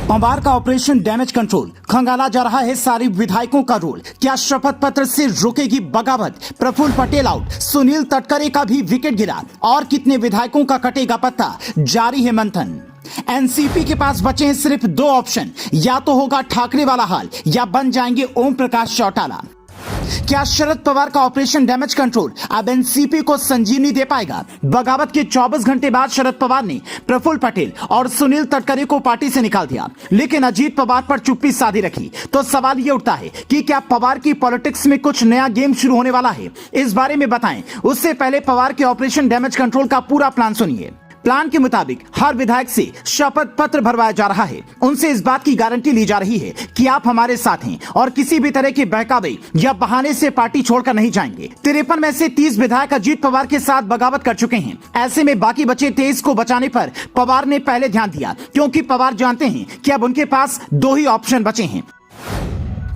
पंवार का operation damage control, खंगाला जा रहा है सारी विधायकों का रोल। क्या शपथ पत्र से रोकेगी बगावत? प्रफुल्ल पटेल आउट, सुनील तटकरे का भी विकेट गिरा और कितने विधायकों का कटेगा पत्ता? जारी है मंथन। एनसीपी के पास बचे हैं सिर्फ दो ऑप्शन, या तो होगा ठाकरे वाला हाल या बन जाएंगे ओम प्रकाश चौटाला। क्या शरद पवार का ऑपरेशन डैमेज कंट्रोल अब एनसीपी को संजीवनी दे पाएगा? बगावत के 24 घंटे बाद शरद पवार ने प्रफुल्ल पटेल और सुनील तटकरे को पार्टी से निकाल दिया, लेकिन अजीत पवार पर चुप्पी साधी रखी। तो सवाल ये उठता है कि क्या पवार की पॉलिटिक्स में कुछ नया गेम शुरू होने वाला है? इस बारे में बताएं, उससे पहले पवार के ऑपरेशन डैमेज कंट्रोल का पूरा प्लान सुनिए। प्लान के मुताबिक हर विधायक से शपथ पत्र भरवाया जा रहा है। उनसे इस बात की गारंटी ली जा रही है कि आप हमारे साथ हैं और किसी भी तरह के बहकावे या बहाने से पार्टी छोड़कर नहीं जाएंगे। 53 में से 30 विधायक अजीत पवार के साथ बगावत कर चुके हैं। ऐसे में बाकी बचे 23 को बचाने पर पवार ने पहले ध्यान दिया, क्योंकि पवार जानते हैं कि अब उनके पास दो ही ऑप्शन बचे हैं।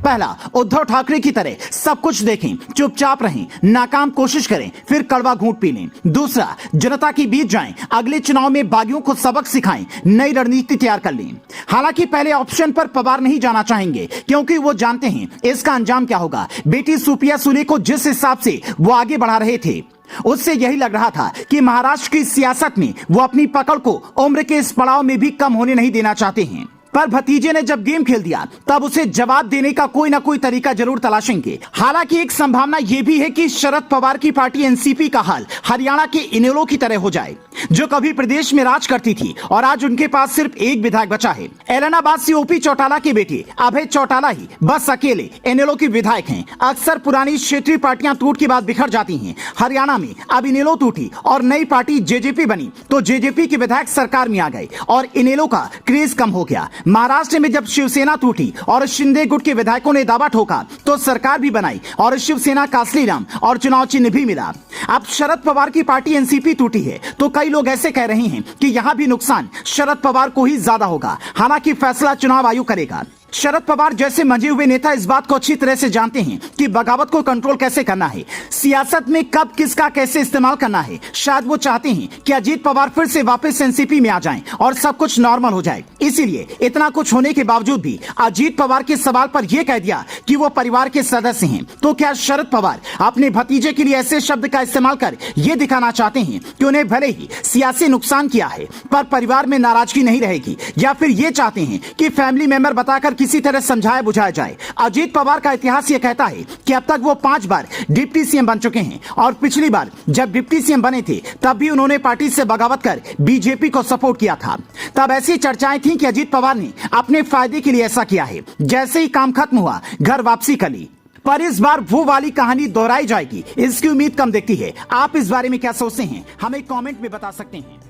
पहला, उद्धव ठाकरे की तरह सब कुछ देखें, चुपचाप रहें, नाकाम कोशिश करें, फिर कड़वा घूंट पी लें। दूसरा, जनता के बीच जाएं, अगले चुनाव में बागियों को सबक सिखाएं, नई रणनीति तैयार कर लें। हालांकि पहले ऑप्शन पर पवार नहीं जाना चाहेंगे, क्योंकि वो जानते हैं इसका अंजाम क्या होगा। बेटी सुप्रिया सुले को जिस हिसाब से वो आगे बढ़ा रहे थे, उससे यही लग रहा था कि महाराष्ट्र की सियासत में वो अपनी पकड़ को उम्र के इस पड़ाव में भी कम होने नहीं देना चाहते हैं। पर भतीजे ने जब गेम खेल दिया, तब उसे जवाब देने का कोई ना कोई तरीका जरूर तलाशेंगे। हालांकि एक संभावना यह भी है कि शरद पवार की पार्टी एनसीपी का हाल हरियाणा के इनेलो की तरह हो जाए, जो कभी प्रदेश में राज करती थी और आज उनके पास सिर्फ एक विधायक बचा है। एलनाबाद से ओपी चौटाला के बेटे अभय चौटाला ही बस अकेले इनेलो के विधायक हैं। अक्सर पुरानी क्षेत्रीय पार्टियां टूट के बाद बिखर जाती हैं। हरियाणा में अब इनेलो टूटी और नई पार्टी जेजेपी बनी, तो जेजेपी के विधायक सरकार में आ गए और इनेलो का क्रेज कम हो गया। महाराष्ट्र में जब शिवसेना टूटी और शिंदे गुट के विधायकों ने दावा ठोका, तो सरकार भी बनाई और शिवसेना का असली नाम और चुनाव चिन्ह भी मिला। अब शरद पवार की पार्टी एनसीपी टूटी है, तो कई लोग ऐसे कह रहे हैं कि यहां भी नुकसान शरद पवार को ही ज्यादा होगा। हालांकि फैसला चुनाव आयोग करेगा। शरद पवार जैसे मंजे हुए नेता इस बात को अच्छी तरह से जानते हैं कि बगावत को कंट्रोल कैसे करना है, सियासत में कब किसका कैसे इस्तेमाल करना है। शायद वो चाहते हैं कि अजीत पवार फिर से वापस एनसीपी में आ जाएं और सब कुछ नॉर्मल हो जाए। इसीलिए इतना कुछ होने के बावजूद भी अजीत पवार के सवाल पर यह कह दिया कि वो परिवार के सदस्य हैं। तो क्या शरद पवार अपने भतीजे के लिए ऐसे शब्द का इस्तेमाल कर ये दिखाना चाहते हैं कि उन्हें भले ही सियासी नुकसान किया है, पर परिवार में नाराजगी नहीं रहेगी? या फिर ये चाहते हैं कि फैमिली मेंबर बताकर किसी तरह समझाया बुझाया जाए? अजीत पवार का इतिहास यह कहता है कि अब तक वो 5 बार डिप्टी सीएम बन चुके हैं और पिछली बार जब डिप्टी सीएम बने थे, तब भी उन्होंने पार्टी से बगावत कर बीजेपी को सपोर्ट किया था। तब ऐसी चर्चाएं थी कि अजीत पवार ने अपने फायदे के लिए ऐसा किया है। जैसे ही काम खत्म हुआ, घर वापसी कर ली। पर इस बार वो वाली कहानी दोहराई जाएगी, इसकी उम्मीद कम दिखती है। आप इस बारे में क्या सोचते हैं? हमें कमेंट में बता सकते हैं।